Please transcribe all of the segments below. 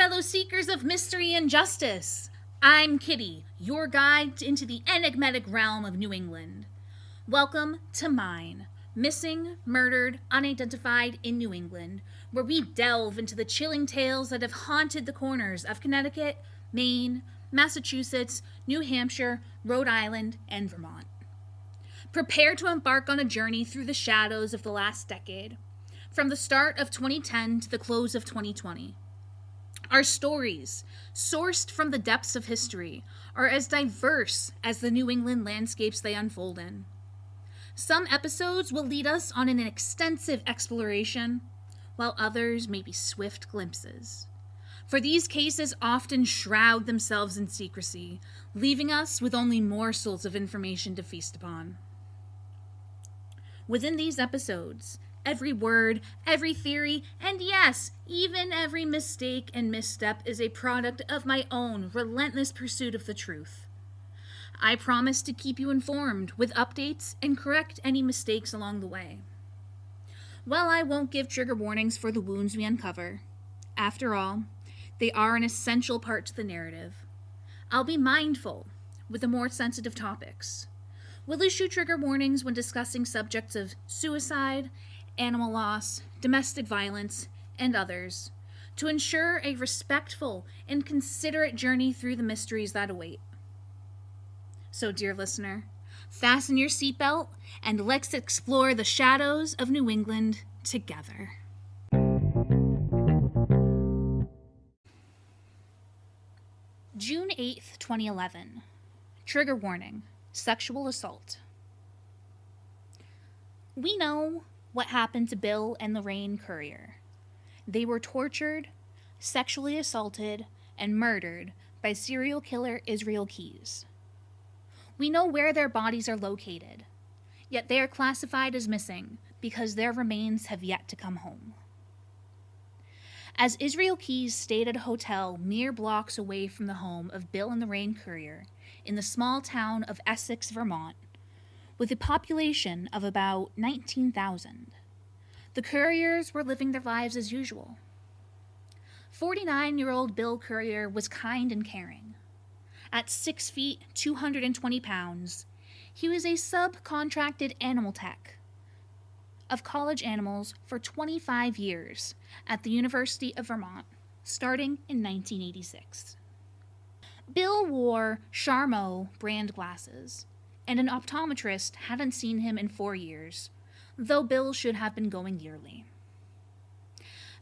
fellow seekers of mystery and justice. I'm Kitty, your guide into the enigmatic realm of New England. Welcome to Mine, Missing, Murdered, Unidentified in New England, where we delve into the chilling tales that have haunted the corners of Connecticut, Maine, Massachusetts, New Hampshire, Rhode Island, and Vermont. Prepare to embark on a journey through the shadows of the last decade, from the start of 2010 to the close of 2020. Our stories, sourced from the depths of history, are as diverse as the New England landscapes they unfold in. Some episodes will lead us on an extensive exploration, while others may be swift glimpses. For these cases often shroud themselves in secrecy, leaving us with only morsels of information to feast upon. Within these episodes, every word, every theory, and yes, even every mistake and misstep is a product of my own relentless pursuit of the truth. I promise to keep you informed with updates and correct any mistakes along the way. While I won't give trigger warnings for the wounds we uncover, after all, they are an essential part to the narrative, I'll be mindful with the more sensitive topics. We'll issue trigger warnings when discussing subjects of suicide, animal loss, domestic violence, and others, to ensure a respectful and considerate journey through the mysteries that await. So, dear listener, fasten your seatbelt and let's explore the shadows of New England together. June 8th, 2011. Trigger warning: sexual assault. We know what happened to Bill and Lorraine Currier. They were tortured, sexually assaulted, and murdered by serial killer Israel Keyes. We know where their bodies are located, yet they are classified as missing because their remains have yet to come home. As Israel Keyes stayed at a hotel mere blocks away from the home of Bill and Lorraine Currier in the small town of Essex, Vermont, with a population of about 19,000. The Curriers were living their lives as usual. 49-year-old Bill Currier was kind and caring. At 6 feet, 220 pounds, he was a subcontracted animal tech of college animals for 25 years at the University of Vermont, starting in 1986. Bill wore Charmeau brand glasses, and an optometrist hadn't seen him in 4 years, though Bill should have been going yearly.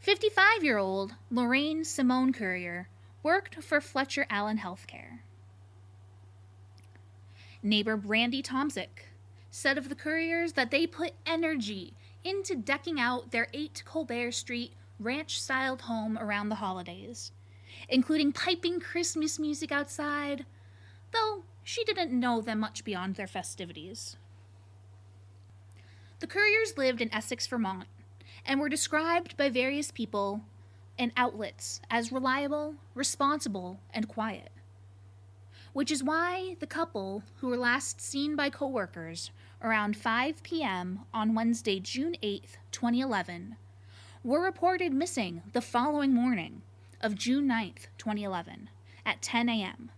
55-year-old Lorraine Simone Currier worked for Fletcher Allen Healthcare. Neighbor Brandy Tomczyk said of the Curriers that they put energy into decking out their 8 Colbert Street ranch-styled home around the holidays, including piping Christmas music outside, though she didn't know them much beyond their festivities. The Curriers lived in Essex, Vermont, and were described by various people and outlets as reliable, responsible, and quiet. Which is why the couple, who were last seen by co-workers around 5 p.m. on Wednesday, June 8th, 2011, were reported missing the following morning of June 9th, 2011, at 10 a.m.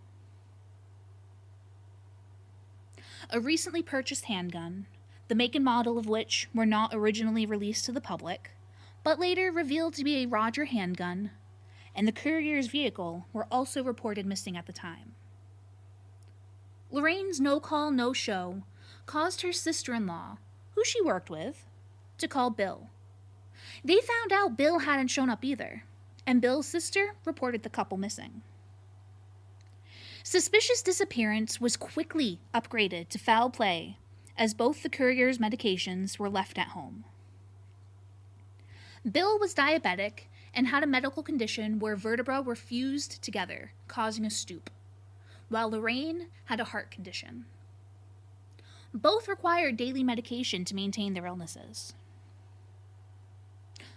A recently purchased handgun, the make and model of which were not originally released to the public, but later revealed to be a Roger handgun, and the Currier's vehicle were also reported missing at the time. Lorraine's no-call, no-show caused her sister-in-law, who she worked with, to call Bill. They found out Bill hadn't shown up either, and Bill's sister reported the couple missing. Suspicious disappearance was quickly upgraded to foul play, as both the Curriers' medications were left at home. Bill was diabetic and had a medical condition where vertebrae were fused together, causing a stoop, while Lorraine had a heart condition. Both required daily medication to maintain their illnesses.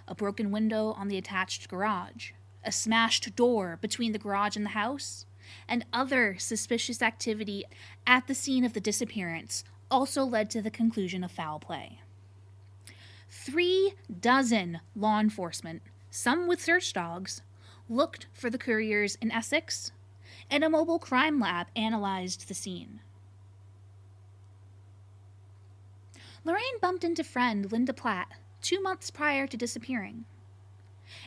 A broken window on the attached garage, a smashed door between the garage and the house, and other suspicious activity at the scene of the disappearance also led to the conclusion of foul play. 3 dozen law enforcement, some with search dogs, looked for the Curriers in Essex, and a mobile crime lab analyzed the scene. Lorraine bumped into friend Linda Platt 2 months prior to disappearing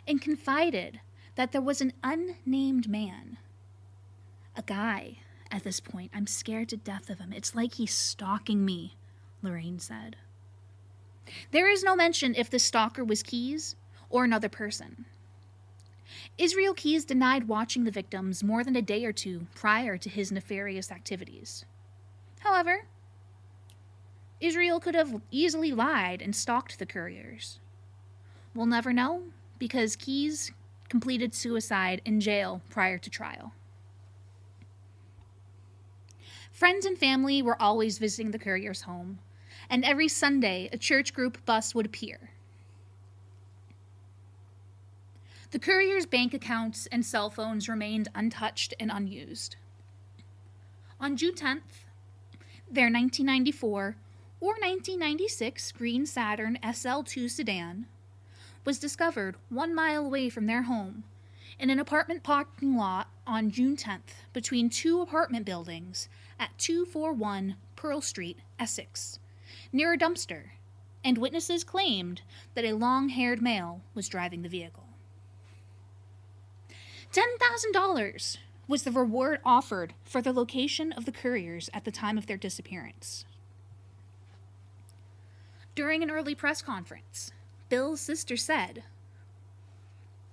and confided that there was an unnamed man, a guy. At this point, I'm scared to death of him. It's like he's stalking me, Lorraine said. There is no mention if the stalker was Keyes or another person. Israel Keyes denied watching the victims more than a day or two prior to his nefarious activities. However, Israel could have easily lied and stalked the Curriers. We'll never know because Keyes completed suicide in jail prior to trial. Friends and family were always visiting the Curriers' home, and every Sunday a church group bus would appear. The Curriers' bank accounts and cell phones remained untouched and unused. On June 10th, their 1994 or 1996 green Saturn SL2 sedan was discovered 1 mile away from their home in an apartment parking lot on June 10th between two apartment buildings at 241 Pearl Street, Essex, near a dumpster, and witnesses claimed that a long-haired male was driving the vehicle. $10,000 was the reward offered for the location of the Curriers at the time of their disappearance. During an early press conference, Bill's sister said,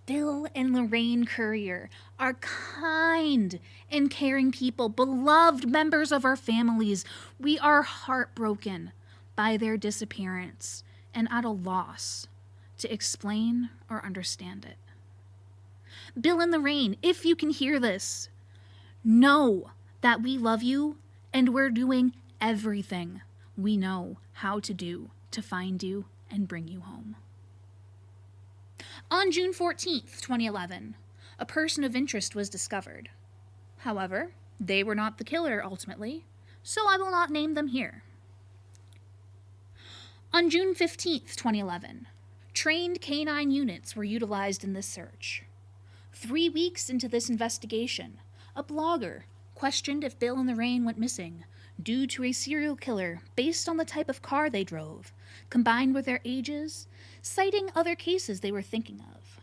"Bill and Lorraine Currier are kind and caring people, beloved members of our families. We are heartbroken by their disappearance and at a loss to explain or understand it. Bill and Lorraine, if you can hear this, know that we love you and we're doing everything we know how to do to find you and bring you home." On June 14th, 2011, a person of interest was discovered. However, they were not the killer ultimately, so I will not name them here. On June 15th, 2011, trained canine units were utilized in this search. 3 weeks into this investigation, a blogger questioned if Bill and Lorraine went missing due to a serial killer based on the type of car they drove, combined with their ages, citing other cases they were thinking of.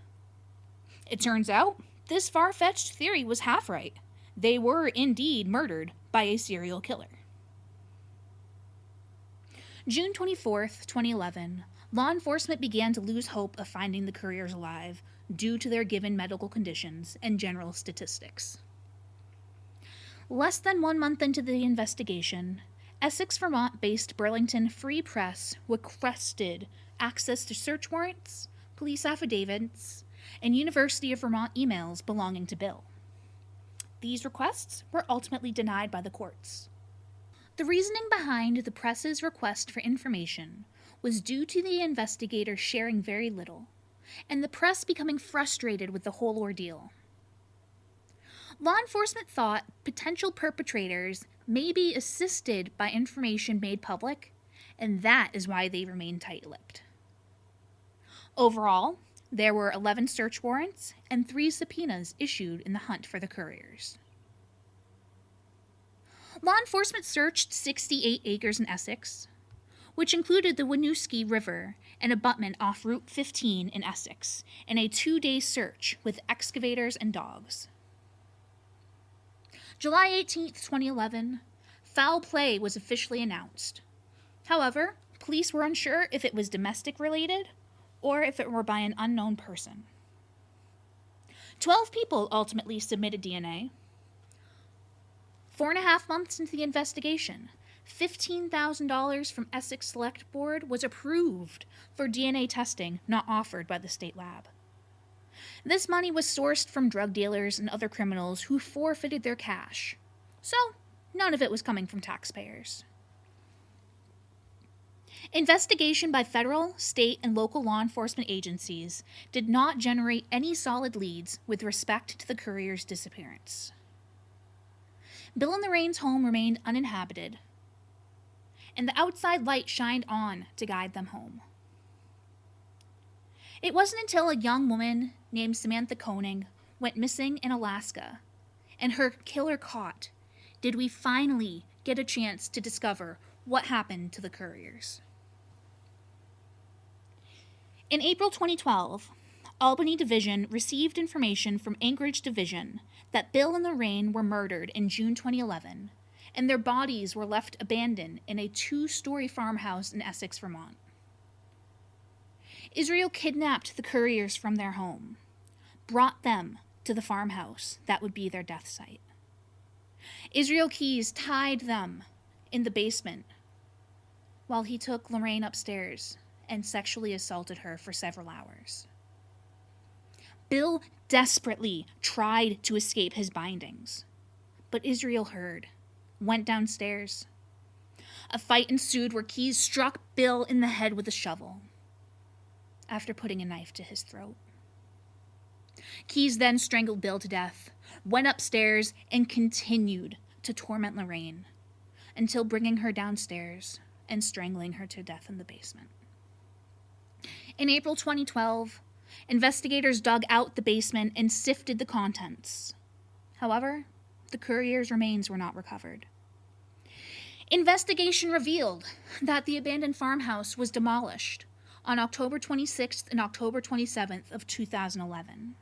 It turns out, this far-fetched theory was half right. They were indeed murdered by a serial killer. June 24th, 2011, law enforcement began to lose hope of finding the Curriers alive due to their given medical conditions and general statistics. Less than 1 month into the investigation, Essex, Vermont-based Burlington Free Press requested access to search warrants, police affidavits, and University of Vermont emails belonging to Bill. These requests were ultimately denied by the courts. The reasoning behind the press's request for information was due to the investigators sharing very little, and the press becoming frustrated with the whole ordeal. Law enforcement thought potential perpetrators may be assisted by information made public, and that is why they remained tight-lipped. Overall, there were 11 search warrants and 3 subpoenas issued in the hunt for the Curriers. Law enforcement searched 68 acres in Essex, which included the Winooski River and abutment off Route 15 in Essex, in a 2-day search with excavators and dogs. July 18th, 2011, foul play was officially announced. However, police were unsure if it was domestic related or if it were by an unknown person. 12 people ultimately submitted DNA. 4.5 months into the investigation, $15,000 from Essex Select Board was approved for DNA testing not offered by the state lab. This money was sourced from drug dealers and other criminals who forfeited their cash, so none of it was coming from taxpayers. Investigation by federal, state, and local law enforcement agencies did not generate any solid leads with respect to the Curriers' disappearance. Bill and Lorraine's home remained uninhabited, and the outside light shined on to guide them home. It wasn't until a young woman named Samantha Koenig went missing in Alaska, and her killer caught, did we finally get a chance to discover what happened to the Curriers. In April 2012, Albany Division received information from Anchorage Division that Bill and Lorraine were murdered in June 2011, and their bodies were left abandoned in a 2-story farmhouse in Essex, Vermont. Israel kidnapped the Curriers from their home, brought them to the farmhouse that would be their death site. Israel Keyes tied them in the basement while he took Lorraine upstairs and sexually assaulted her for several hours. Bill desperately tried to escape his bindings, but Israel heard, went downstairs. A fight ensued where Keyes struck Bill in the head with a shovel after putting a knife to his throat. Keyes then strangled Bill to death, went upstairs, and continued to torment Lorraine until bringing her downstairs and strangling her to death in the basement. In April 2012, investigators dug out the basement and sifted the contents. However, the Curriers' remains were not recovered. Investigation revealed that the abandoned farmhouse was demolished on October 26th and October 27th of 2011.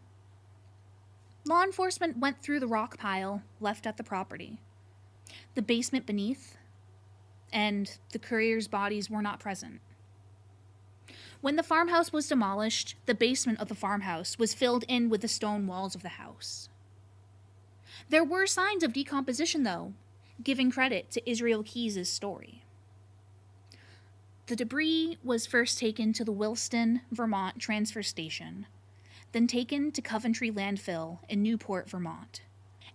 Law enforcement went through the rock pile left at the property, the basement beneath, and the Curriers' bodies were not present. When the farmhouse was demolished, the basement of the farmhouse was filled in with the stone walls of the house. There were signs of decomposition, though, giving credit to Israel Keyes' story. The debris was first taken to the Williston, Vermont transfer station, then taken to Coventry landfill in Newport, Vermont,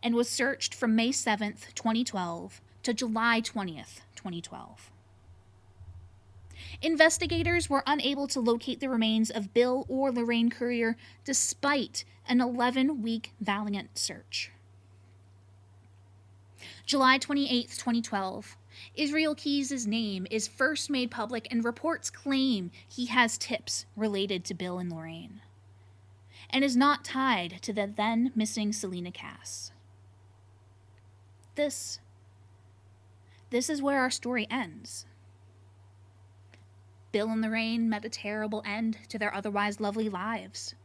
and was searched from May 7th, 2012 to July 20th, 2012. Investigators were unable to locate the remains of Bill or Lorraine Currier despite an 11-week valiant search. July 28, 2012, Israel Keyes' name is first made public and reports claim he has tips related to Bill and Lorraine, and is not tied to the then missing Selena Cass. This is where our story ends. Bill and Lorraine met a terrible end to their otherwise lovely lives,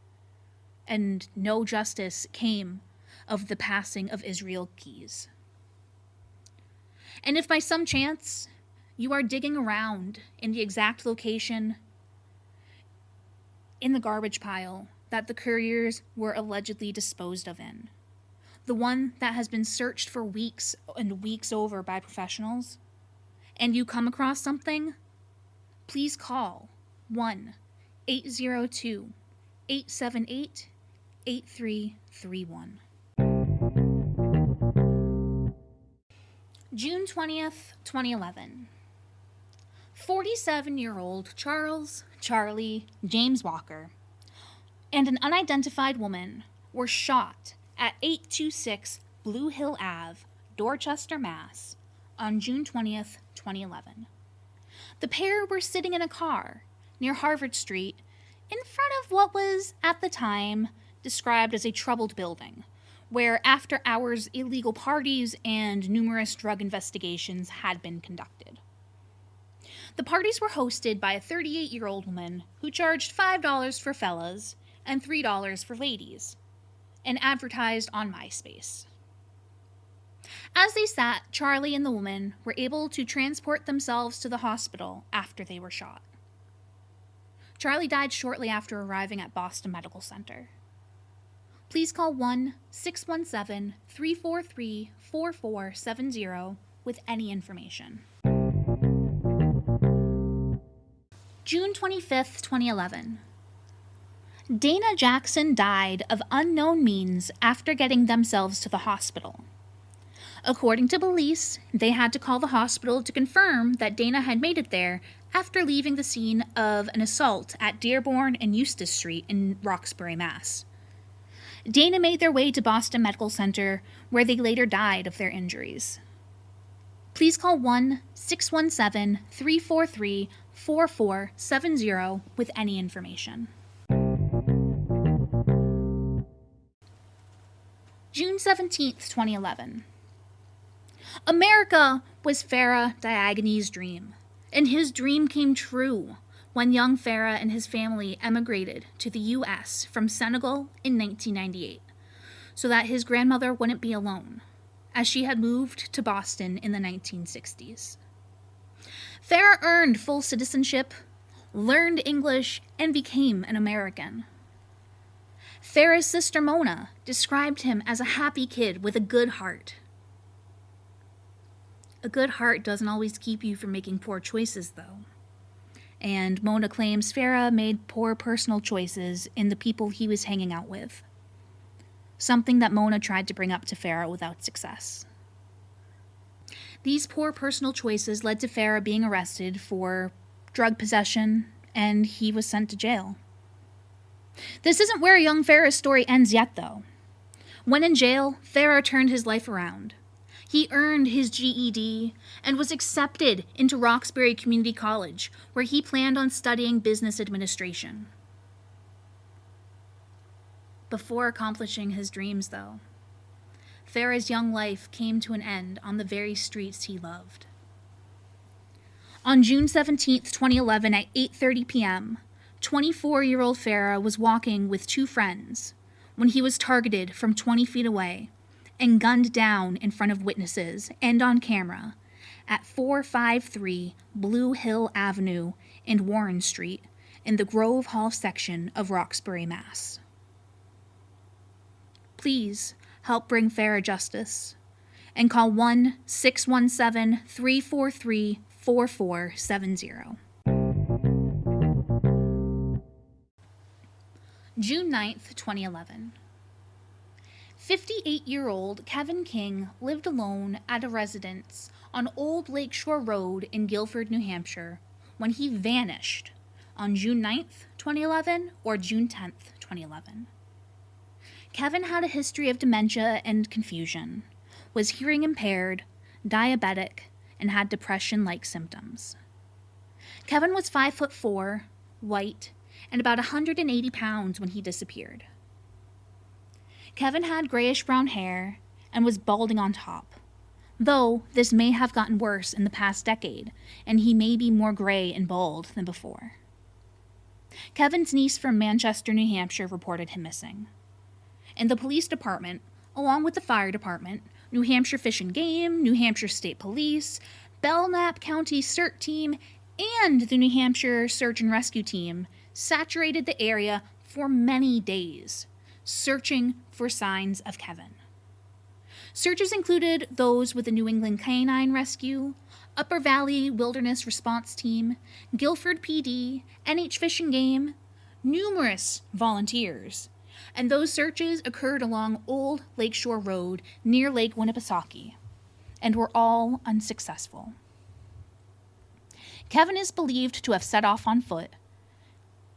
and no justice came of the passing of Israel Keyes. And if by some chance you are digging around in the exact location in the garbage pile that the Curriers were allegedly disposed of in, the one that has been searched for weeks and weeks over by professionals, and you come across something, please call 1-802-878-8331. June 20th, 2011. 47-year-old Charlie James Walker and an unidentified woman were shot at 826 Blue Hill Ave, Dorchester, Mass. on June 20th, 2011. The pair were sitting in a car near Harvard Street in front of what was, at the time, described as a troubled building, where after-hours illegal parties and numerous drug investigations had been conducted. The parties were hosted by a 38-year-old woman who charged $5 for fellas and $3 for ladies, and advertised on MySpace. As they sat, Charlie and the woman were able to transport themselves to the hospital after they were shot. Charlie died shortly after arriving at Boston Medical Center. Please call 1-617-343-4470 with any information. June 25th, 2011. Dana Jackson died of unknown means after getting themselves to the hospital. According to police, they had to call the hospital to confirm that Dana had made it there after leaving the scene of an assault at Dearborn and Eustis Street in Roxbury, Mass. Dana made their way to Boston Medical Center, where they later died of their injuries. Please call 1-617-343-4470 with any information. 17th, 2011. America was Farah Diagani's dream, and his dream came true when young Farah and his family emigrated to the U.S. from Senegal in 1998, so that his grandmother wouldn't be alone, as she had moved to Boston in the 1960s. Farah earned full citizenship, learned English, and became an American. Farah's sister Mona described him as a happy kid with a good heart. A good heart doesn't always keep you from making poor choices, though. And Mona claims Farah made poor personal choices in the people he was hanging out with, something that Mona tried to bring up to Farah without success. These poor personal choices led to Farah being arrested for drug possession, and he was sent to jail. This isn't where young Farah's story ends yet, though. When in jail, Farah turned his life around. He earned his GED and was accepted into Roxbury Community College, where he planned on studying business administration. Before accomplishing his dreams, though, Farah's young life came to an end on the very streets he loved. On June 17, 2011 at 8:30 p.m., 24-year-old Farah was walking with two friends when he was targeted from 20 feet away and gunned down in front of witnesses and on camera at 453 Blue Hill Avenue and Warren Street in the Grove Hall section of Roxbury, Mass. Please help bring Farah justice and call 1-617-343-4470. June 9th, 2011. 58-year-old Kevin King lived alone at a residence on Old Lakeshore Rd in Gilford, New Hampshire, when he vanished on June 9th, 2011 or June 10th, 2011. Kevin had a history of dementia and confusion, was hearing impaired, diabetic, and had depression-like symptoms. Kevin was 5'4", white, and about 180 pounds when he disappeared. Kevin had grayish-brown hair and was balding on top, though this may have gotten worse in the past decade, and he may be more gray and bald than before. Kevin's niece from Manchester, New Hampshire reported him missing. And the police department, along with the fire department, New Hampshire Fish and Game, New Hampshire State Police, Belknap County CERT Team, and the New Hampshire Search and Rescue Team saturated the area for many days, searching for signs of Kevin. Searches included those with the New England Canine Rescue, Upper Valley Wilderness Response Team, Gilford PD, NH Fish and Game, numerous volunteers, and those searches occurred along Old Lakeshore Road near Lake Winnipesaukee, and were all unsuccessful. Kevin is believed to have set off on foot.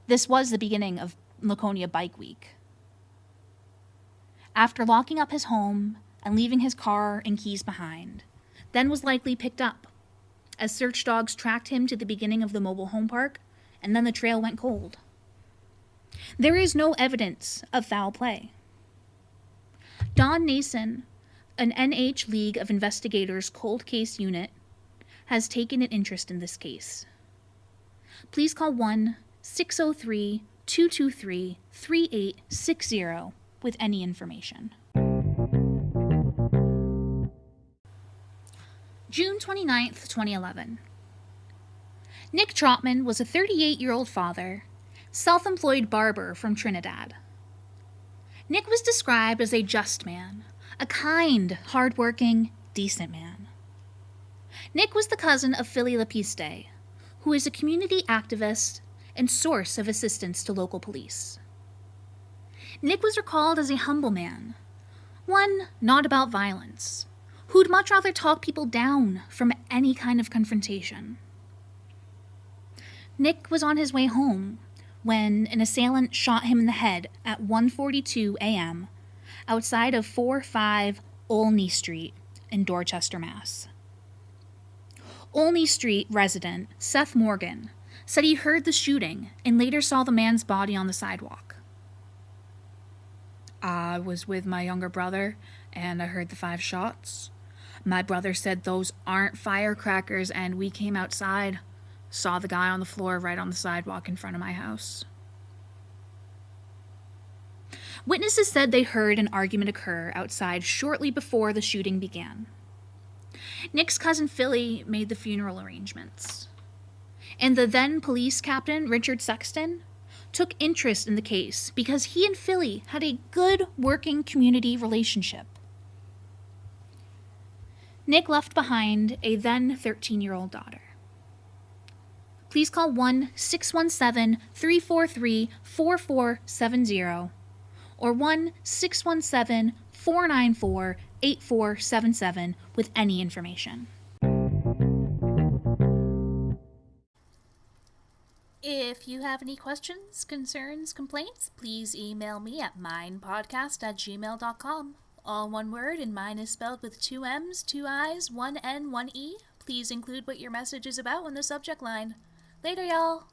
This was the beginning of Laconia Bike Week. After locking up his home and leaving his car and keys behind, then was likely picked up, as search dogs tracked him to the beginning of the mobile home park, and then the trail went cold. There is no evidence of foul play. Don Nason, an NH League of Investigators cold case unit, has taken an interest in this case. Please call 1-603-223-3860 with any information. June 29th, 2011. Nick Trotman was a 38-year-old father, self-employed barber from Trinidad. Nick was described as a just man, a kind, hard-working, decent man. Nick was the cousin of Philly Lapiste, who is a community activist and source of assistance to local police. Nick was recalled as a humble man, one not about violence, who'd much rather talk people down from any kind of confrontation. Nick was on his way home when an assailant shot him in the head at 1:42 a.m. outside of 45 Olney Street in Dorchester, Mass. Olney Street resident Seth Morgan said he heard the shooting and later saw the man's body on the sidewalk. I was with my younger brother, and I heard the 5 shots. My brother said those aren't firecrackers, and we came outside, saw the guy on the floor right on the sidewalk in front of my house. Witnesses said they heard an argument occur outside shortly before the shooting began. Nick's cousin Philly made the funeral arrangements, and the then police captain, Richard Sexton, took interest in the case because he and Philly had a good working community relationship. Nick left behind a then 13-year-old daughter. Please call 1-617-343-4470 or 1-617-494-8477 with any information. If you have any questions, concerns, complaints, please email me at minepodcast@gmail.com. All one word, and mine is spelled with 2 M's, 2 I's, 1 N, 1 E. Please include what your message is about in the subject line. Later, y'all.